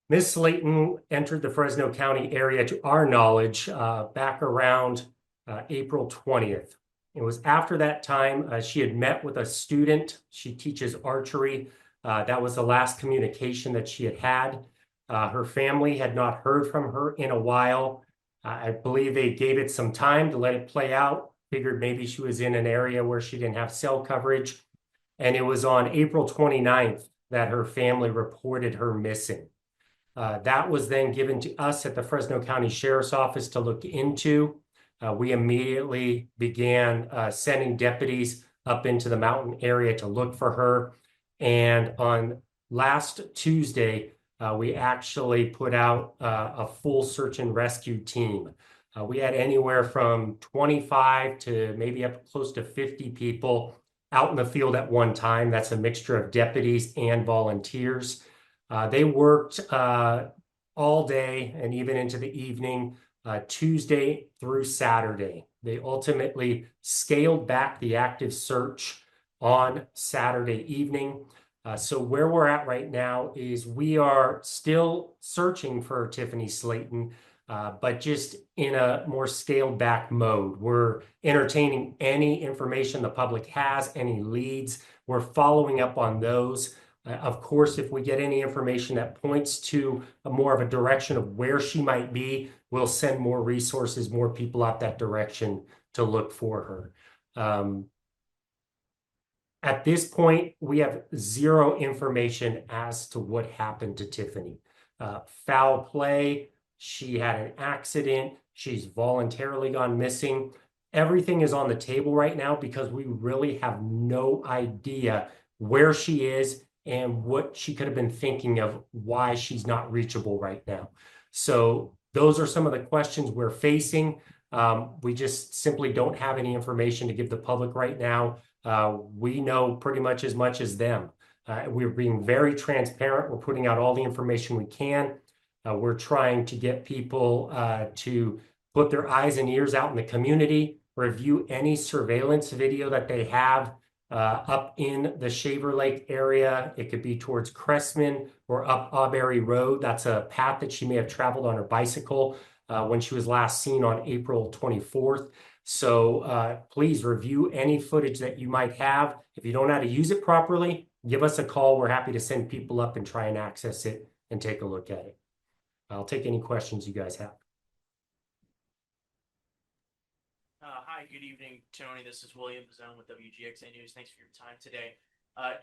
Ms. Slaton entered the Fresno County area, to our knowledge, back around April 20th. It was after that time she had met with a student. She teaches archery. That was the last communication that she had had. Her family had not heard from her in a while. I believe they gave it some time to let it play out, figured maybe she was in an area where she didn't have cell coverage. And it was on April 29th that her family reported her missing. That was then given to us at the Fresno County Sheriff's Office to look into. We immediately began sending deputies up into the mountain area to look for her. And on last Tuesday, we actually put out a full search and rescue team. We had anywhere from 25 to maybe up close to 50 people out in the field at one time. That's a mixture of deputies and volunteers. They worked all day and even into the evening, Tuesday through Saturday. They ultimately scaled back the active search on Saturday evening. So where we're at right now is we are still searching for Tiffany Slaton, but just in a more scaled back mode. We're entertaining any information the public has, any leads. We're following up on those. Of course, if we get any information that points to more of a direction of where she might be, we'll send more resources, more people out that direction to look for her. At this point, we have zero information as to what happened to Tiffany. Foul play, she had an accident, she's voluntarily gone missing. Everything is on the table right now because we really have no idea where she is and what she could have been thinking of, why she's not reachable right now. So those are some of the questions we're facing. We just simply don't have any information to give the public right now. We know pretty much as them. We're being very transparent. We're putting out all the information we can. We're trying to get people to put their eyes and ears out in the community, review any surveillance video that they have up in the Shaver Lake area. It could be towards Cressman or up Auberry Road. That's a path that she may have traveled on her bicycle when she was last seen on April 24th. So please review any footage that you might have. If you don't know how to use it properly, give us a call. We're happy to send people up and try and access it and take a look at it. I'll take any questions you guys have. Hi, good evening, Tony. This is William Zone with WGXA News. Thanks for your time today.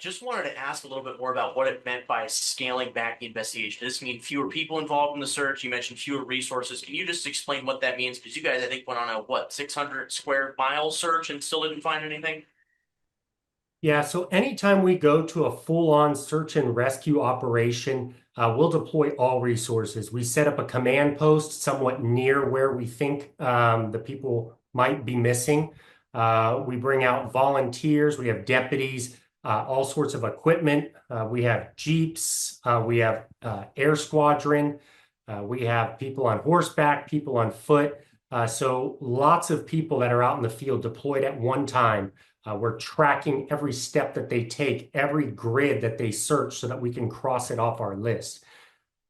Just wanted to ask a little bit more about what it meant by scaling back the investigation. Does this mean fewer people involved in the search? You mentioned fewer resources. Can you just explain what that means? Because you guys, I think, went on a, 600 square mile search and still didn't find anything? Yeah, so anytime we go to a full-on search and rescue operation, we'll deploy all resources. We set up a command post somewhat near where we think the people might be missing. We bring out volunteers, we have deputies, all sorts of equipment. We have Jeeps, we have air squadron, we have people on horseback, people on foot. So lots of people that are out in the field deployed at one time. We're tracking every step that they take, every grid that they search so that we can cross it off our list.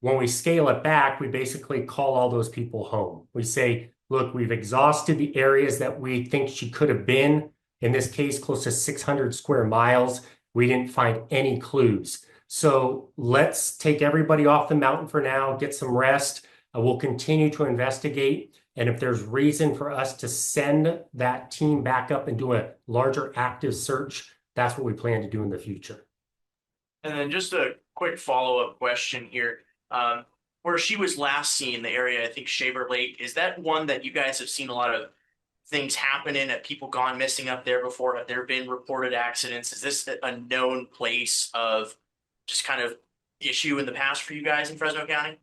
When we scale it back, we basically call all those people home. We say, look, we've exhausted the areas that we think she could have been. In this case, close to 600 square miles. We didn't find any clues. So let's take everybody off the mountain for now, get some rest. We'll continue to investigate. And if there's reason for us to send that team back up and do a larger active search, that's what we plan to do in the future. And then just a quick follow-up question here. Where she was last seen, the area, I think Shaver Lake, is that one that you guys have seen a lot of things happen in? Have people gone missing up there before? Have there been reported accidents? Is this a known place of just kind of issue in the past for you guys in Fresno County?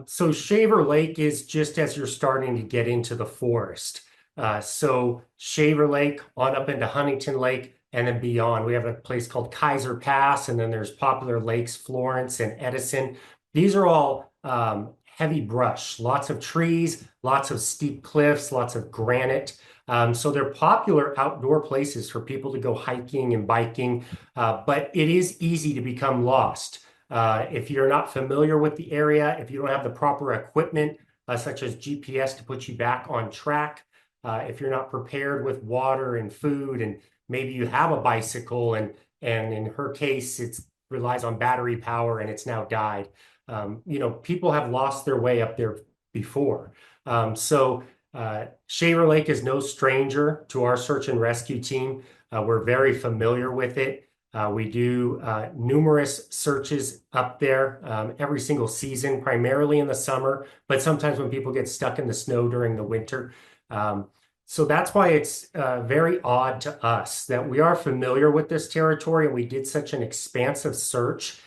So Shaver Lake is just as you're starting to get into the forest. So Shaver Lake on up into Huntington Lake and then beyond. We have a place called Kaiser Pass, and then there's Popular Lakes, Florence and Edison. These are all heavy brush, lots of trees, lots of steep cliffs, lots of granite. So they're popular outdoor places for people to go hiking and biking, but it is easy to become lost. If you're not familiar with the area, if you don't have the proper equipment, such as GPS to put you back on track, if you're not prepared with water and food, and maybe you have a bicycle and in her case, it relies on battery power and it's now died. People have lost their way up there before. Shaver Lake is no stranger to our search and rescue team. We're very familiar with it. We do numerous searches up there every single season, primarily in the summer, but sometimes when people get stuck in the snow during the winter. So that's why it's very odd to us that we are familiar with this territory and we did such an expansive search.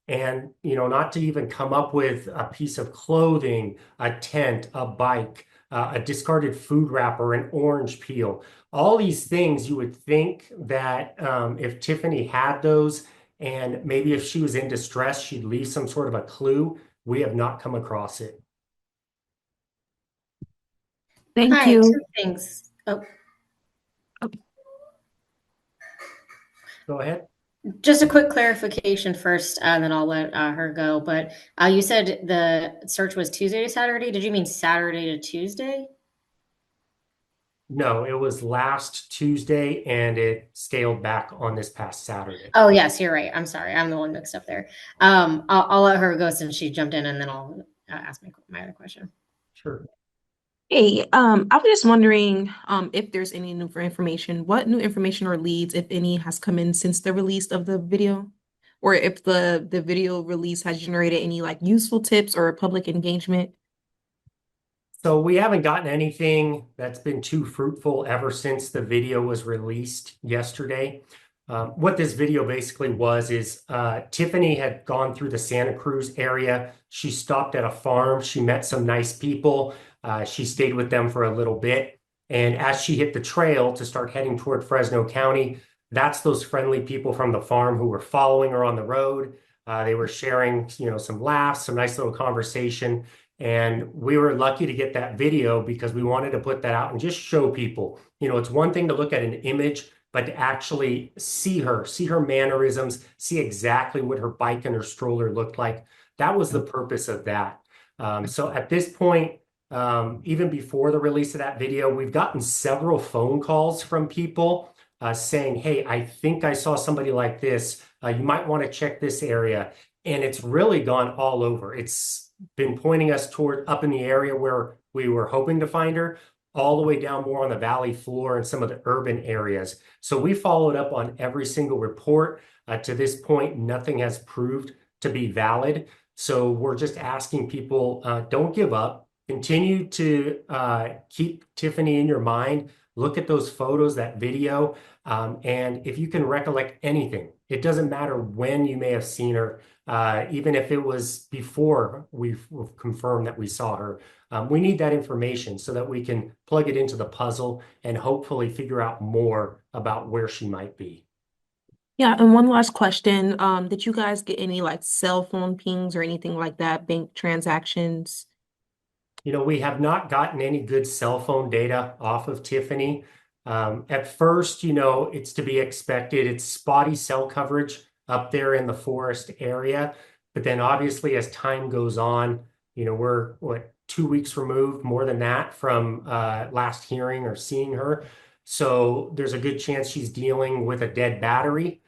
And, not to even come up with a piece of clothing, a tent, a bike, a discarded food wrapper, an orange peel. All these things you would think that if Tiffany had those and maybe if she was in distress, she'd leave some sort of a clue. We have not come across it. Thank Hi, you. two things. Oh, Go ahead. just a quick clarification first, and then I'll let her go. But you said the search was Tuesday to Saturday. Did you mean Saturday to Tuesday? No, it was last Tuesday and it scaled back on this past Saturday. Oh, yes, you're right. I'm sorry. I'm the one mixed up there. I'll let her go since she jumped in, and then I'll ask my other question. Sure. Hey, I was just wondering if there's any new information. What new information or leads, if any, has come in since the release of the video? Or if the video release has generated any like useful tips or public engagement? So we haven't gotten anything that's been too fruitful ever since the video was released yesterday. What this video basically was is Tiffany had gone through the Santa Cruz area. She stopped at a farm. She met some nice people. She stayed with them for a little bit. And as she hit the trail to start heading toward Fresno County, that's those friendly people from the farm who were following her on the road. They were sharing, some laughs, some nice little conversation. And we were lucky to get that video because we wanted to put that out and just show people, it's one thing to look at an image, but to actually see her mannerisms, see exactly what her bike and her stroller looked like. That was the purpose of that. So at this point, even before the release of that video, we've gotten several phone calls from people saying, hey, I think I saw somebody like this. You might want to check this area. And it's really gone all over. It's been pointing us toward up in the area where we were hoping to find her, all the way down more on the valley floor and some of the urban areas. So we followed up on every single report. To this point, nothing has proved to be valid. So we're just asking people, don't give up. Continue to keep Tiffany in your mind. Look at those photos, that video. And if you can recollect anything, it doesn't matter when you may have seen her, even if it was before we've confirmed that we saw her. We need that information so that we can plug it into the puzzle and hopefully figure out more about where she might be. Yeah, and one last question. Did you guys get any like cell phone pings or anything like that, bank transactions? We have not gotten any good cell phone data off of Tiffany. At first, it's to be expected. It's spotty cell coverage up there in the forest area. But then obviously as time goes on, we're 2 weeks removed, more than that, from last hearing or seeing her. So there's a good chance she's dealing with a dead battery.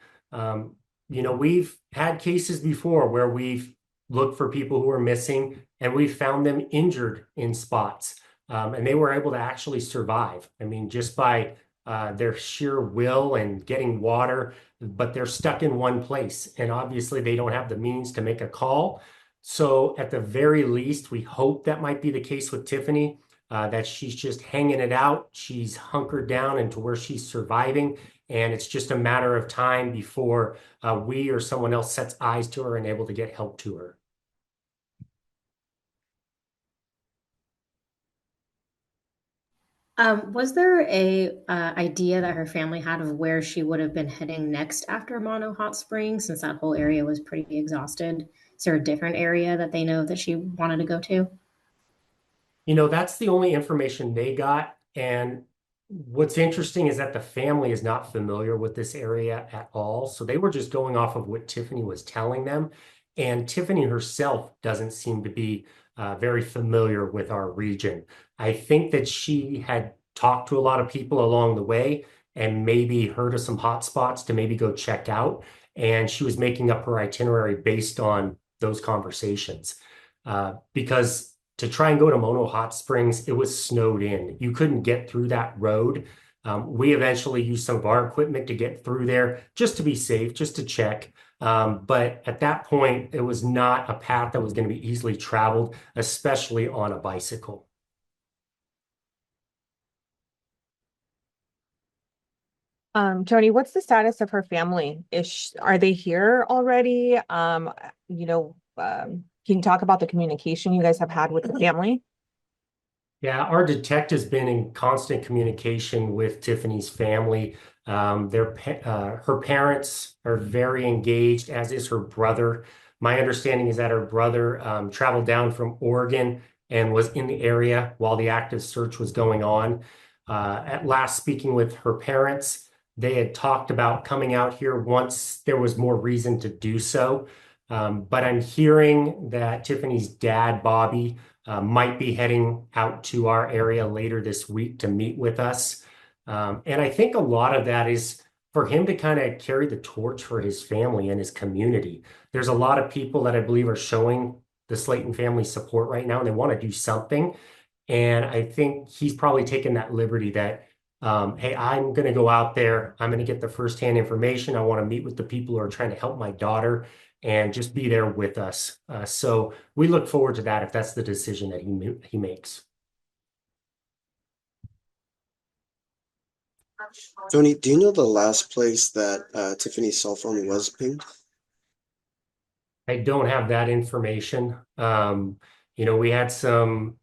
We've had cases before where we've looked for people who are missing and we found them injured in spots. And they were able to actually survive. I mean, just by their sheer will and getting water, but they're stuck in one place. And obviously they don't have the means to make a call. So at the very least, we hope that might be the case with Tiffany, that she's just hanging it out. She's hunkered down into where she's surviving. And it's just a matter of time before we or someone else sets eyes to her and able to get help to her. Was there a idea that her family had of where she would have been heading next after Mono Hot Springs, since that whole area was pretty exhausted? Is there a different area that they know that she wanted to go to? That's the only information they got. And what's interesting is that the family is not familiar with this area at all. So they were just going off of what Tiffany was telling them. And Tiffany herself doesn't seem to be very familiar with our region. I think that she had talked to a lot of people along the way and maybe heard of some hot spots to maybe go check out. And she was making up her itinerary based on those conversations. Because to try and go to Mono Hot Springs, it was snowed in. You couldn't get through that road. We eventually used some of our equipment to get through there just to be safe, just to check. But at that point, it was not a path that was going to be easily traveled, especially on a bicycle. Tony, what's the status of her family? Are they here already? Can you talk about the communication you guys have had with the family? Yeah, our detective's been in constant communication with Tiffany's family. Her parents are very engaged, as is her brother. My understanding is that her brother traveled down from Oregon and was in the area while the active search was going on. At last speaking with her parents, they had talked about coming out here once there was more reason to do so. But I'm hearing that Tiffany's dad, Bobby, might be heading out to our area later this week to meet with us. And I think a lot of that is for him to kind of carry the torch for his family and his community. There's a lot of people that I believe are showing the Slaton family support right now, and they want to do something. And I think he's probably taken that liberty that, hey, I'm going to go out there. I'm going to get the firsthand information. I want to meet with the people who are trying to help my daughter and just be there with us. So we look forward to that if that's the decision that he makes. Tony, do you know the last place that Tiffany's cell phone was pinged? I don't have that information. We had some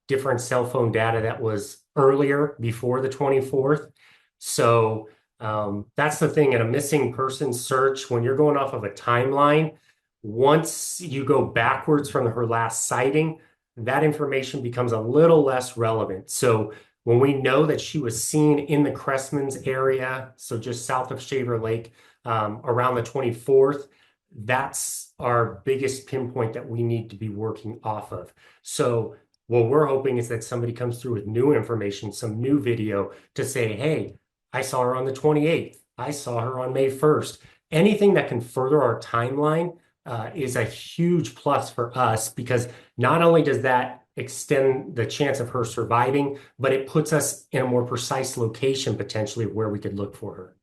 different cell phone data that was earlier before the 24th. So that's the thing in a missing person search, when you're going off of a timeline, once you go backwards from her last sighting, that information becomes a little less relevant. So when we know that she was seen in the Cressman's area, so just south of Shaver Lake, around the 24th, that's our biggest pinpoint that we need to be working off of. So what we're hoping is that somebody comes through with new information, some new video to say, hey, I saw her on the 28th. I saw her on May 1st. Anything that can further our timeline is a huge plus for us, because not only does that extend the chance of her surviving, but it puts us in a more precise location potentially of where we could look for her.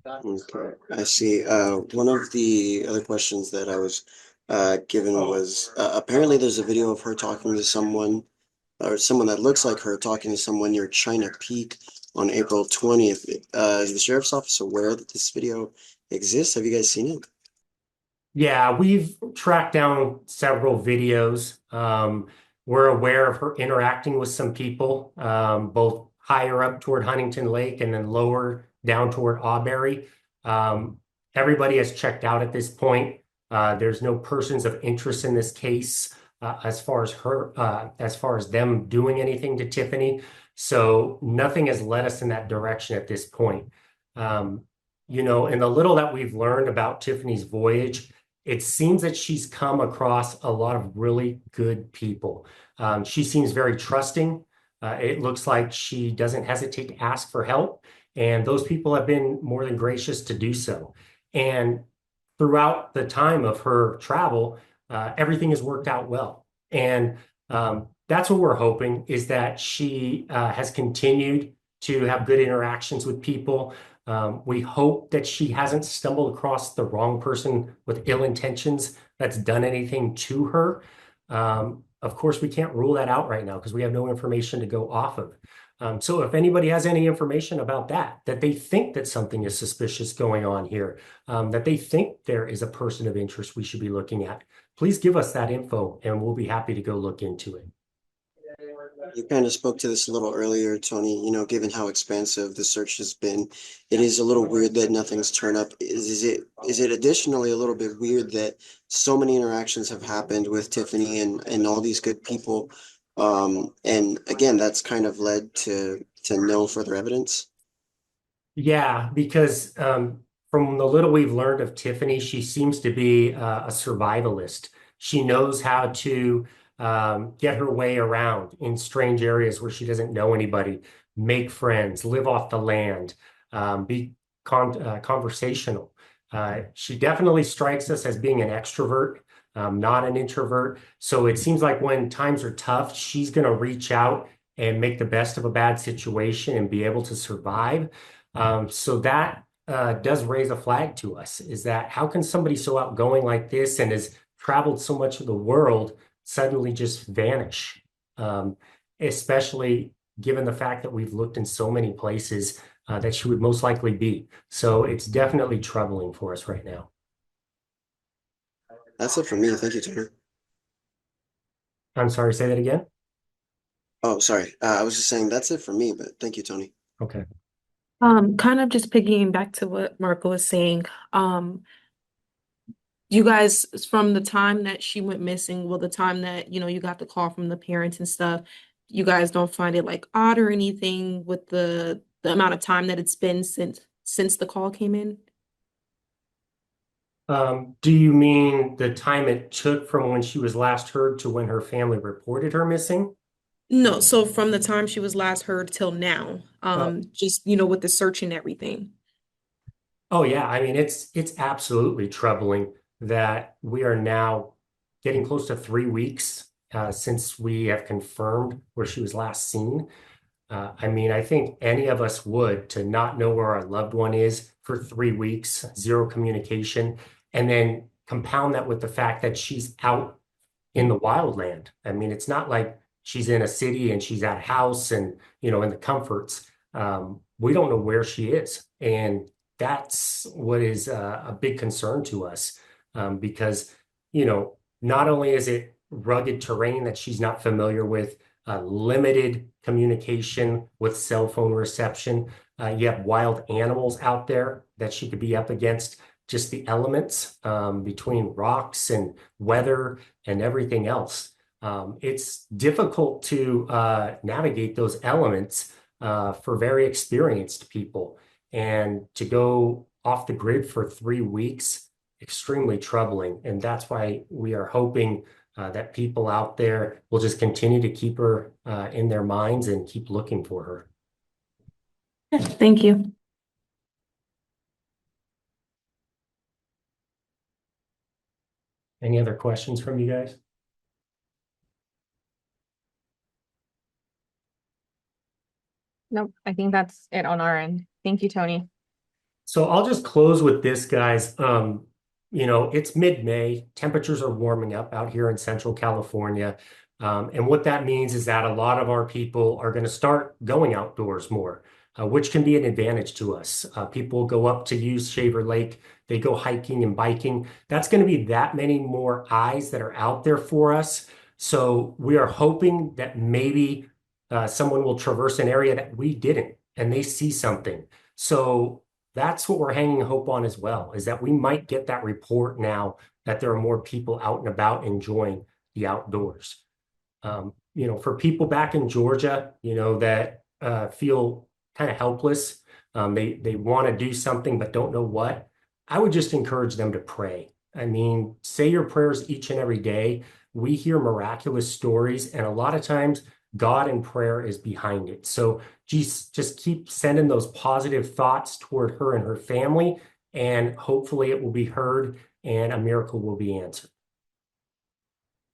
Okay, I see. One of the other questions that I was given was apparently there's a video of her talking to someone, or someone that looks like her talking to someone near China Peak on April 20th. Is the sheriff's office aware that this video exists? Have you guys seen it? Yeah, we've tracked down several videos. We're aware of her interacting with some people, both higher up toward Huntington Lake and then lower down toward Auberry. Everybody has checked out at this point. There's no persons of interest in this case as far as them doing anything to Tiffany. So nothing has led us in that direction at this point. In the little that we've learned about Tiffany's voyage, it seems that she's come across a lot of really good people. She seems very trusting. It looks like she doesn't hesitate to ask for help, and those people have been more than gracious to do so. And throughout the time of her travel, everything has worked out well. And that's what we're hoping, is that she has continued to have good interactions with people. We hope that she hasn't stumbled across the wrong person with ill intentions that's done anything to her. Of course, we can't rule that out right now because we have no information to go off of. So if anybody has any information about that they think that something is suspicious going on here, that they think there is a person of interest we should be looking at, please give us that info and we'll be happy to go look into it. You kind of spoke to this a little earlier, Tony, given how expansive the search has been, it is a little weird that nothing's turned up. Is it additionally a little bit weird that so many interactions have happened with Tiffany and all these good people? And again, that's kind of led to no further evidence. Yeah, because from the little we've learned of Tiffany, she seems to be a survivalist. She knows how to get her way around in strange areas where she doesn't know anybody, make friends, live off the land, be conversational. She definitely strikes us as being an extrovert, not an introvert. So it seems like when times are tough, she's going to reach out and make the best of a bad situation and be able to survive. So that does raise a flag to us, is that how can somebody so outgoing like this and has traveled so much of the world suddenly just vanish? Especially given the fact that we've looked in so many places that she would most likely be. So it's definitely troubling for us right now. That's it for me. Thank you, Tanner. I'm sorry, say that again? Oh, sorry. I was just saying that's it for me, but thank you, Tony. Okay. Kind of just piggying back to what Marco was saying. You guys, from the time that she went missing, well, the time that, you got the call from the parents and stuff, you guys don't find it like odd or anything with the amount of time that it's been since the call came in? Do you mean the time it took from when she was last heard to when her family reported her missing? No, so from the time she was last heard till now, just, with the search and everything. Oh yeah, I mean it's absolutely troubling that we are now getting close to 3 weeks since we have confirmed where she was last seen. I mean, I think any of us would to not know where our loved one is for 3 weeks, zero communication, and then compound that with the fact that she's out in the wildland. I mean, it's not like she's in a city and she's at a house and, in the comforts. We don't know where she is. And that's what is a big concern to us because, not only is it rugged terrain that she's not familiar with, limited communication with cell phone reception. You have wild animals out there that she could be up against, just the elements between rocks and weather and everything else. It's difficult to navigate those elements for very experienced people. And to go off the grid for 3 weeks, extremely troubling. And that's why we are hoping that people out there will just continue to keep her in their minds and keep looking for her. Yeah, thank you. Any other questions from you guys? Nope, I think that's it on our end. Thank you, Tony. So I'll just close with this, guys. It's mid-May. Temperatures are warming up out here in Central California. And what that means is that a lot of our people are going to start going outdoors more, which can be an advantage to us. People go up to use Shaver Lake. They go hiking and biking. That's going to be that many more eyes that are out there for us. So we are hoping that maybe someone will traverse an area that we didn't, and they see something. So that's what we're hanging hope on as well, is that we might get that report now that there are more people out and about enjoying the outdoors. For people back in Georgia, that feel kind of helpless, they want to do something but don't know what, I would just encourage them to pray. I mean, say your prayers each and every day. We hear miraculous stories, and a lot of times God and prayer is behind it. So just keep sending those positive thoughts toward her and her family, and hopefully it will be heard and a miracle will be answered.